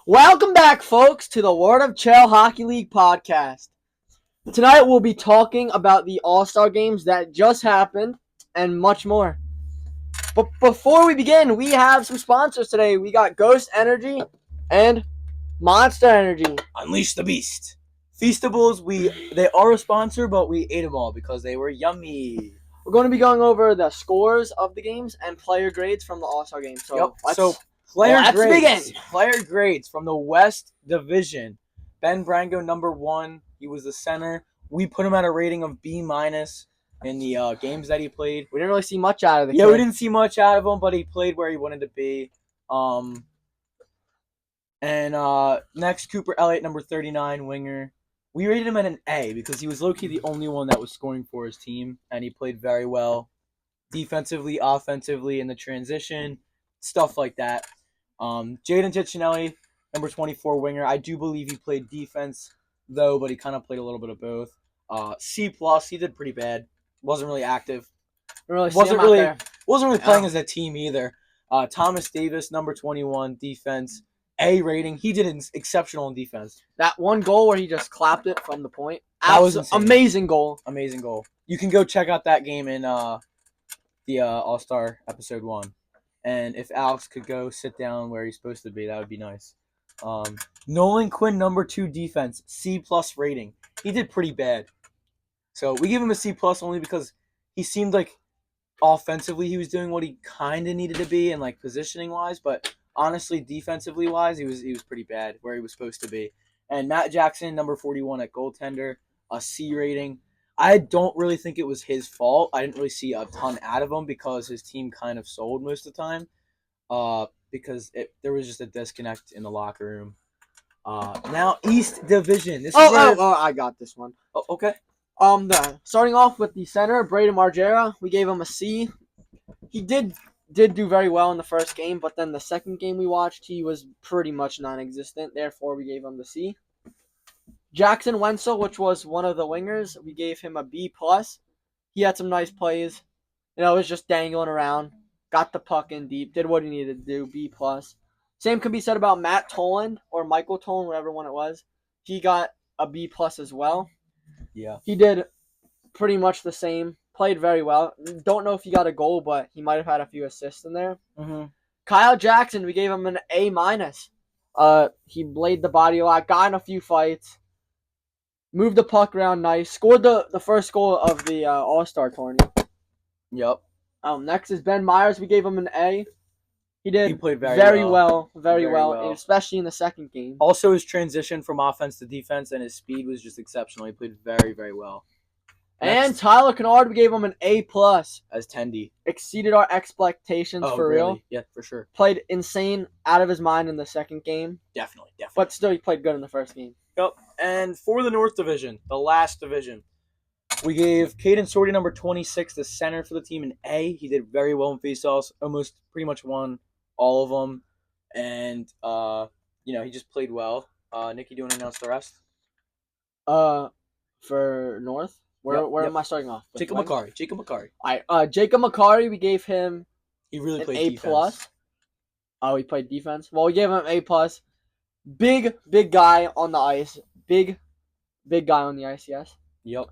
Welcome back, folks, to the WOCHL Hockey League podcast. Tonight we'll be talking about the All-Star games that just happened and much more. But before we begin, we have some sponsors today. We got Ghost Energy and Monster Energy. Unleash the Beast. Feastables, they are a sponsor, but we ate them all because they were yummy. We're going to be going over the scores of the games and player grades from the All-Star game. Player grades from the West Division. Ben Brango, number 1. He was the center. We put him at a rating of B- in the games that he played. We didn't really see much out of the Yeah, kid. we didn't see much out of him, but he played where he wanted to be. Next, Cooper Elliott, number 39, winger. We rated him at an A because he was low-key the only one that was scoring for his team, and he played very well defensively, offensively, in the transition, stuff like that. Jaden Ticcinelli, number 24, winger. I do believe he played defense, though, but he kind of played a little bit of both. C+, he did pretty bad. Wasn't really active. Wasn't really playing as a team either. Thomas Davis, number 21, defense. A rating. He did exceptional in defense. That one goal where he just clapped it from the point. That was insane. Amazing goal. Amazing goal. You can go check out that game in the All-Star episode 1. And if Alex could go sit down where he's supposed to be, that would be nice. Nolan Quinn, number 2, defense. C+ rating. He did pretty bad. So we give him a C+ only because he seemed like offensively he was doing what he kind of needed to be and like positioning-wise, but honestly, defensively wise, he was pretty bad where he was supposed to be. And Matt Jackson, number 41 at goaltender, a C rating. I don't really think it was his fault. I didn't really see a ton out of him because his team kind of sold most of the time. Because there was just a disconnect in the locker room. Now East Division. I got this one. Oh, okay. Starting off with the center, Braden Margera, we gave him a C. He did do very well in the first game, but then the second game we watched, he was pretty much non-existent. Therefore, we gave him the C. Jackson Wenzel, which was one of the wingers, we gave him a B+. He had some nice plays. It was just dangling around. Got the puck in deep. Did what he needed to do. B+. Same can be said about Matt Toland or Michael Toland, whatever one it was. He got a B+ as well. Yeah. He did pretty much the same. Played very well. Don't know if he got a goal, but he might have had a few assists in there. Mm-hmm. Kyle Jackson, we gave him an A-. He laid the body a lot, got in a few fights, moved the puck around nice, scored the first goal of the All-Star tournament. Yep. Next is Ben Myers. We gave him an A. He played very well, especially in the second game. Also, his transition from offense to defense and his speed was just exceptional. He played very, very well. And Tyler Kennard, we gave him an A+. As Tendy. Exceeded our expectations for really? real. Yeah, for sure. Played insane, out of his mind in the second game. Definitely. But still, he played good in the first game. Yep. And for the North Division, the last division, we gave Caden Sorty, number 26, the center for the team, an A. He did very well in faceoffs, almost pretty much won all of them. And, he just played well. Nikki, do you want to announce the rest? For North? Where am I starting off? Jacob Macari. Jacob Macari, we gave him he really played A+. defense. Oh, he played defense? Well, we gave him A+. Big guy on the ice. Big guy on the ice, yes. Yep.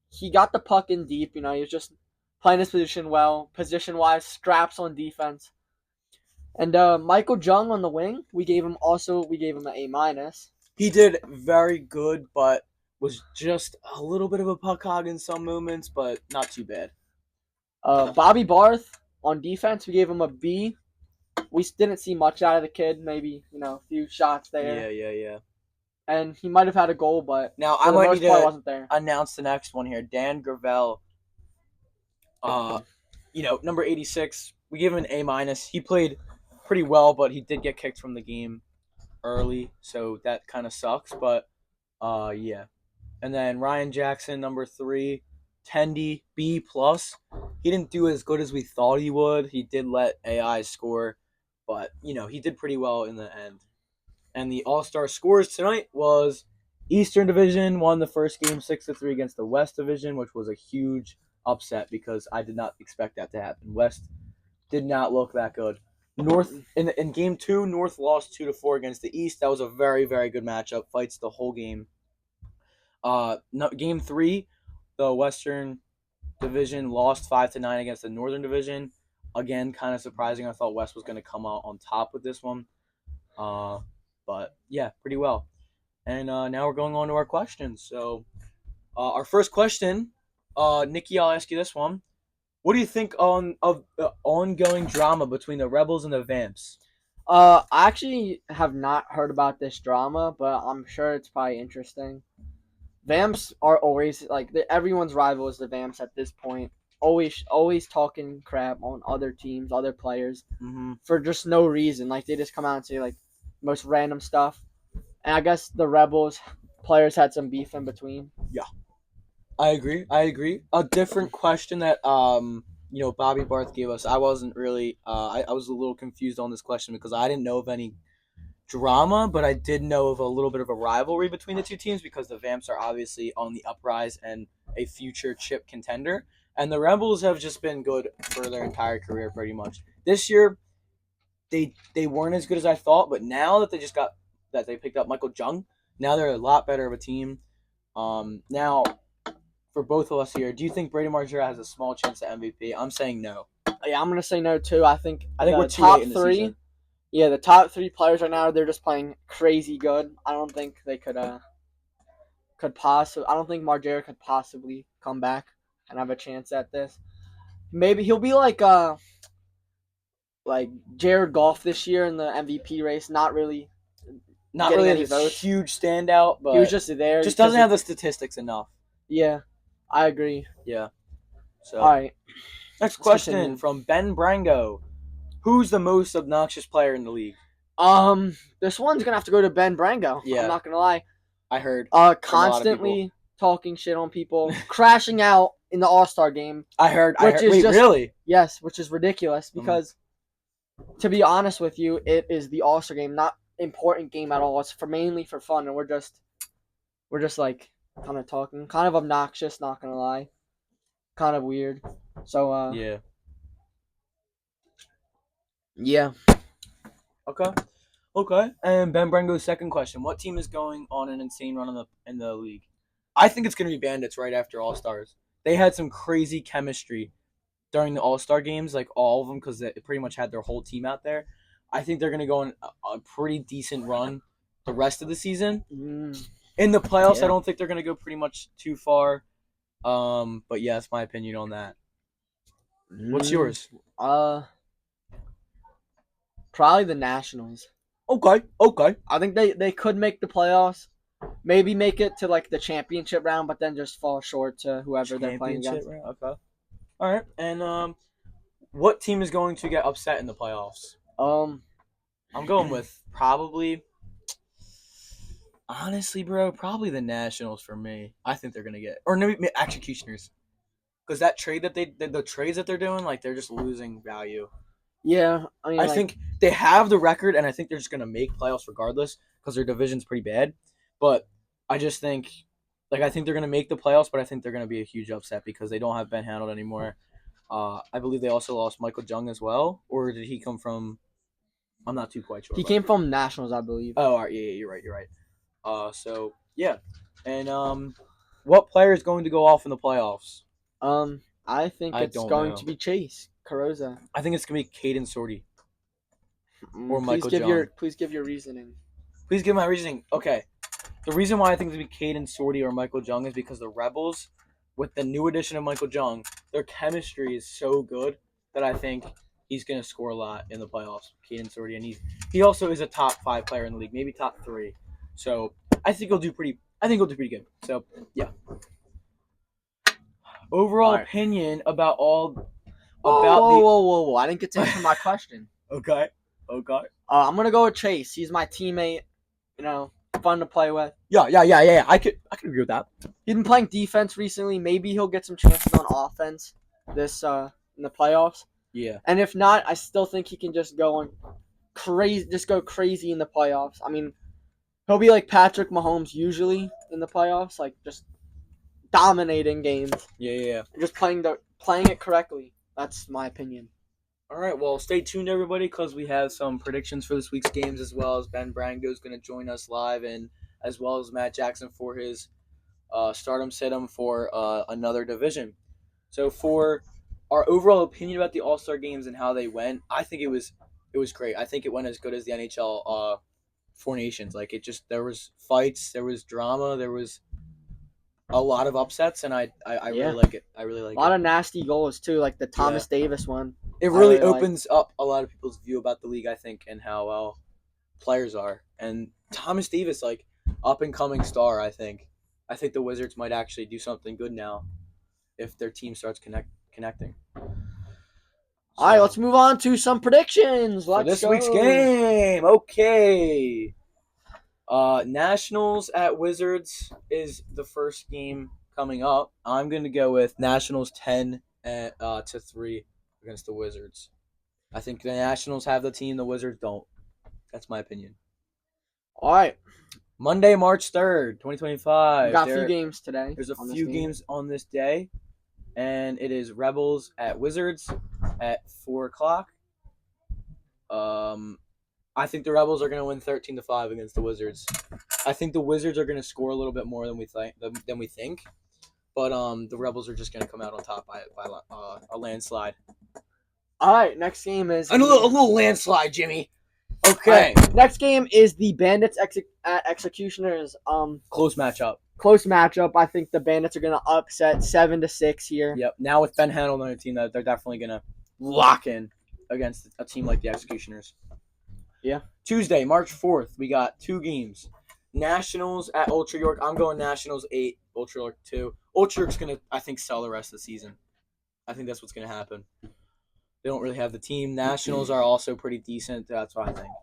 He got the puck in deep. He was just playing his position well. Position-wise, straps on defense. And Michael Jung on the wing, we gave him an A-. He did very good, but was just a little bit of a puck hog in some moments, but not too bad. Bobby Barth on defense, we gave him a B. We didn't see much out of the kid. Maybe, a few shots there. Yeah. And he might have had a goal, but now I might need to wasn't there. Announce the next one here. Dan Gravel. Number 86. We gave him an A-. He played pretty well, but he did get kicked from the game early, so that kind of sucks. But yeah. And then Ryan Jackson, number 3, Tendy, B+. He didn't do as good as we thought he would. He did let AI score, but, he did pretty well in the end. And the All-Star scores tonight was Eastern Division won the first game 6-3 against the West Division, which was a huge upset because I did not expect that to happen. West did not look that good. North in game 2, North lost 2-4 against the East. That was a very, very good matchup. Fights the whole game. No, game 3, the Western Division lost 5-9 against the Northern Division. Again, kind of surprising. I thought West was going to come out on top with this one. But yeah, pretty well. And now we're going on to our questions. So our first question, Nikki, I'll ask you this one. What do you think of the ongoing drama between the Rebels and the Vamps? I actually have not heard about this drama, but I'm sure it's probably interesting. Vamps are always like everyone's rival is the Vamps at this point. Always talking crap on other teams, other players, for just no reason. Like they just come out and say like most random stuff. And I guess the Rebels players had some beef in between. Yeah, I agree. A different question that Bobby Barth gave us. I wasn't really. I was a little confused on this question because I didn't know of any drama, but I did know of a little bit of a rivalry between the two teams because the Vamps are obviously on the uprise and a future chip contender, and the Rebels have just been good for their entire career pretty much. This year, they weren't as good as I thought, but now that they picked up Michael Jung, now they're a lot better of a team. Now for both of us here, do you think Brady Margera has a small chance at MVP? I'm saying no. Yeah, I'm gonna say no too. I think we're too top late in the three. season. Yeah, the top 3 players right now, they're just playing crazy good. I don't think they could possibly. I don't think Margera could possibly come back and have a chance at this. Maybe he'll be like Jared Goff this year in the MVP race. Not really Any this votes. Huge standout, but He was just there. Just doesn't have the statistics enough. Yeah, I agree. Yeah. So all right. Next question from Ben Brango. Who's the most obnoxious player in the league? This one's gonna have to go to Ben Brango. Yeah. I'm not gonna lie. I heard. Constantly talking shit on people, crashing out in the All-Star game. I heard. Really? Yes, which is ridiculous because, to be honest with you, it is the All-Star game, not important game at all. It's mainly for fun, and we're just like kind of talking, kind of obnoxious. Not gonna lie, kind of weird. So yeah. Yeah. Okay. And Ben Brango's second question: what team is going on an insane run in the league? I think it's going to be Bandits right after All Stars. They had some crazy chemistry during the All Star games, like all of them, because they pretty much had their whole team out there. I think they're going to go on a pretty decent run the rest of the season. In the playoffs, I don't think they're going to go pretty much too far. But yeah, that's my opinion on that. What's yours? Probably the Nationals. Okay. I think they could make the playoffs. Maybe make it to like the championship round, but then just fall short to whoever they're playing against. Round? Okay. All right. And what team is going to get upset in the playoffs? I'm going with probably. Honestly, bro, probably the Nationals for me. I think they're gonna get, or maybe Executioners, because that trade the trades that they're doing, like they're just losing value. Yeah, I think they have the record, and I think they're just gonna make playoffs regardless because their division's pretty bad. But I just think, I think they're gonna make the playoffs, but I think they're gonna be a huge upset because they don't have Ben Hanold anymore. I believe they also lost Michael Jung as well, or did he come from? I'm not too quite sure. He came from Nationals, I believe. Oh, all right, yeah, you're right. So yeah, and what player is going to go off in the playoffs? I think it's going to be Chase Carrozza. I think it's gonna be Caden Sorty or please Michael Jung. Please give your reasoning. Please give my reasoning. Okay, the reason why I think it's gonna be Caden Sorty or Michael Jung is because the Rebels, with the new addition of Michael Jung, their chemistry is so good that I think he's gonna score a lot in the playoffs. Caden Sorty, and he also is a top 5 player in the league, maybe top 3. So I think he'll do pretty good. So yeah. Overall opinion about all. Whoa! I didn't get to answer my question. Okay. I'm gonna go with Chase. He's my teammate. Fun to play with. Yeah. I could agree with that. He's been playing defense recently. Maybe he'll get some chances on offense this in the playoffs. Yeah. And if not, I still think he can just go crazy in the playoffs. I mean, he'll be like Patrick Mahomes usually in the playoffs, like just dominating games. Yeah. Just playing it correctly. That's my opinion. All right, well, stay tuned, everybody, because we have some predictions for this week's games, as well as Ben Brango is going to join us live, and as well as Matt Jackson for his stardom situm for another division. So for our overall opinion about the All Star games and how they went, I think it was great. I think it went as good as the NHL Four Nations. Like there was fights, there was drama, there was a lot of upsets, and I Yeah. really like it. I really like A lot it. of nasty goals too, like the Thomas Davis one. It I really really like. opens up a lot of people's view about the league, I think, and how well players are. And Thomas Davis, like up and coming star, I think. I think the Wizards might actually do something good now if their team starts connecting. All right, So, let's move on to some predictions. for Let's this go. week's game, okay. Nationals at Wizards is the first game coming up. I'm gonna go with Nationals 10-3 against the Wizards. I think the Nationals have the team, the Wizards don't. That's my opinion. All right, Monday, March 3rd, 2025. we got a few games today. There's a on this few game. games on this day, and it is Rebels at Wizards at 4 o'clock. I think the Rebels are going to win 13-5 against the Wizards. I think the Wizards are going to score a little bit more than we think, but the Rebels are just going to come out on top by a landslide. All right, next game is A little landslide, Jimmy. Okay. All right, next game is the Bandits at Executioners. Close matchup. Close matchup. I think the Bandits are gonna upset 7-6 here. Yep. Now with Ben Handel on their team, they're definitely going to lock in against a team like the Executioners. Yeah. Tuesday, March 4th, we got two games. Nationals at Ultra York. I'm going Nationals 8, Ultra York 2. Ultra York's going to, I think, sell the rest of the season. I think that's what's going to happen. They don't really have the team. Nationals are also pretty decent. That's what I think.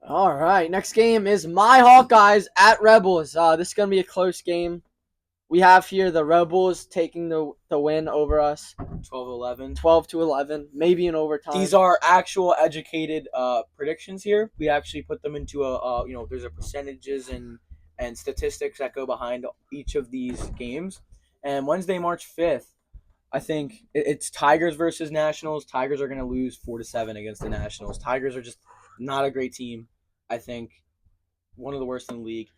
All right, next game is my Hawkeyes at Rebels. This is gonna be a close game. We have here the Rebels taking the win over us, 12-11. 12-11, maybe in overtime. These are actual educated predictions here. We actually put them into there's a percentages and statistics that go behind each of these games. And Wednesday, March 5th, I think it's Tigers versus Nationals. Tigers are going to lose 4-7 against the Nationals. Tigers are just not a great team. I think one of the worst in the league.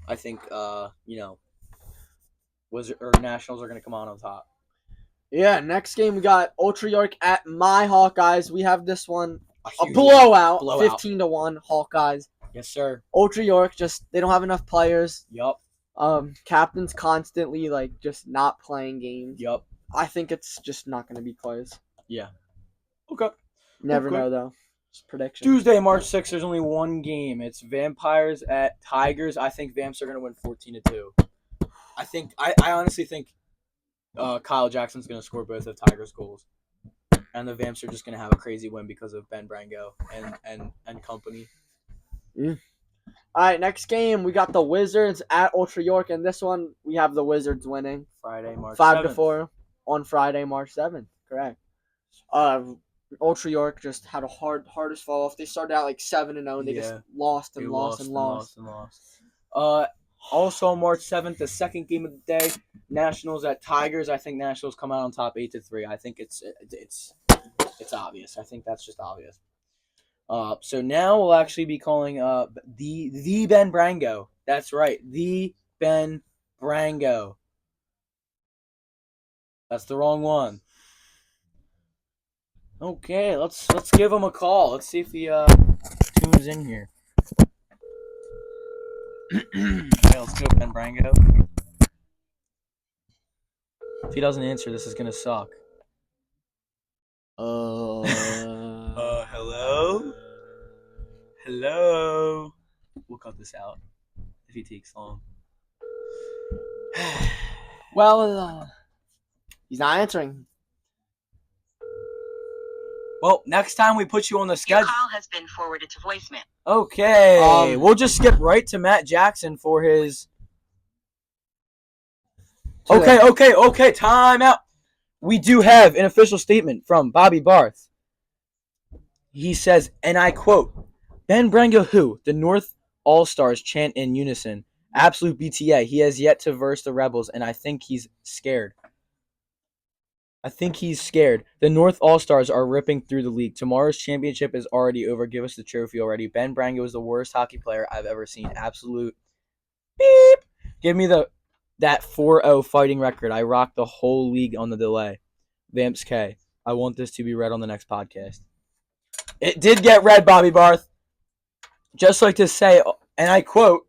I think Nationals are going to come out on top. Yeah, next game we got Ultra York at my Hawkeyes. We have this one a huge blowout, blowout. 15-1 Hawkeyes. Yes, sir. Ultra York they don't have enough players. Yup. Captain's constantly just not playing games. Yup. I think it's just not going to be close. Yeah. Okay. Never Okay. know though. Just prediction. Tuesday, March 6th, there's only one game. It's Vampires at Tigers. I think Vamps are going to win 14-2. I honestly think Kyle Jackson's going to score both of Tigers' goals. And the Vamps are just going to have a crazy win because of Ben Brango and company. All right, next game we got the Wizards at Ultra York, and this one we have the Wizards winning Friday, March 5-4 on Friday, March 7th. Correct. Ultra York just had a hardest fall off. They started out 7-0. They just lost and lost. Also on March 7th, the second game of the day, Nationals at Tigers. I think Nationals come out on top 8-3. I think it's obvious. I think that's just obvious. So now we'll actually be calling the Ben Brango. That's right, the Ben Brango. That's the wrong one. Okay, let's give him a call. Let's see if he tunes in here. Okay, let's go, Ben Brango. If he doesn't answer, this is gonna suck. Hello? Hello? We'll cut this out if he takes long. Well, he's not answering. Well, next time we put you on the Your schedule. call has been forwarded to voicemail. Okay, we'll just skip right to Matt Jackson for his. Okay, time out. We do have an official statement from Bobby Barth. He says, and I quote, Ben Brango who? The North All-Stars chant in unison. Absolute BTA. He has yet to verse the Rebels, and I think he's scared. I think he's scared. The North All-Stars are ripping through the league. Tomorrow's championship is already over. Give us the trophy already. Ben Brango is the worst hockey player I've ever seen. Absolute beep. Give me that 4-0 fighting record. I rocked the whole league on the delay. Vamps K. I want this to be read on the next podcast. It did get read, Bobby Barth. Just like to say, and I quote,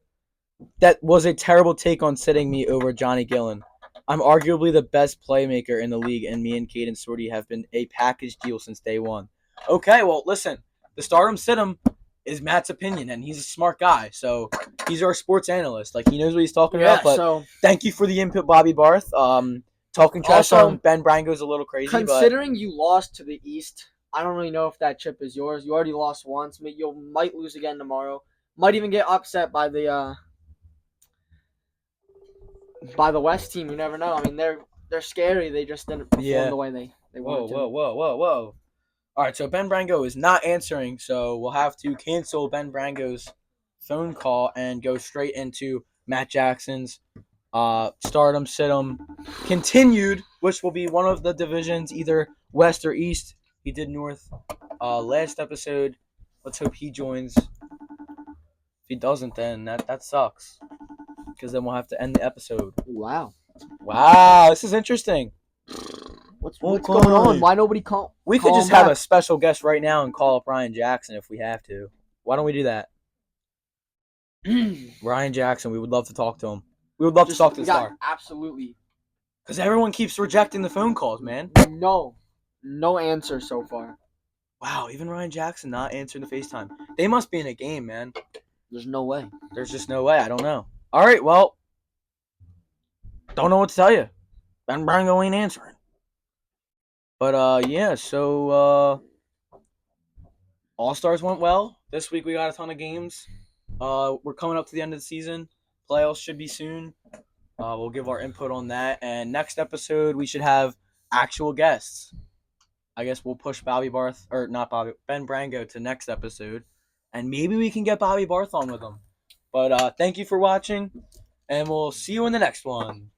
that was a terrible take on sitting me over Johnny Gillen. I'm arguably the best playmaker in the league, and me and Caden Sorty have been a package deal since day one. Okay, well, listen, the stardom sit him is Matt's opinion, and he's a smart guy, so he's our sports analyst. Like, he knows what he's talking about, but so thank you for the input, Bobby Barth. Talking trash Also, on Ben Brango's a little crazy, considering you lost to the East, I don't really know if that chip is yours. You already lost once. You might lose again tomorrow. Might even get upset by the West team. You never know. I mean, they're scary. They just didn't perform the way they wanted to. Whoa. All right, so Ben Brango is not answering, so we'll have to cancel Ben Brango's phone call and go straight into Matt Jackson's Stardom Situm continued, which will be one of the divisions, either West or East. He did North last episode. Let's hope he joins. If he doesn't, then that sucks, because then we'll have to end the episode. Wow, this is interesting. what's going on? Why nobody call? We could just have a special guest right now and call up Ryan Jackson if we have to. Why don't we do that? Ryan Jackson, we would love to talk to him. We would love to talk to the star. Absolutely. Because everyone keeps rejecting the phone calls, man. No answer so far. Wow, even Ryan Jackson not answering the FaceTime. They must be in a game, man. There's no way. There's just no way. I don't know. All right, well, don't know what to tell you. Ben Brango ain't answering. But, yeah, so All-Stars went well. This week we got a ton of games. We're coming up to the end of the season. Playoffs should be soon. We'll give our input on that. And next episode, we should have actual guests. I guess we'll push Ben Brango to next episode. And maybe we can get Bobby Barth on with him. But thank you for watching. And we'll see you in the next one.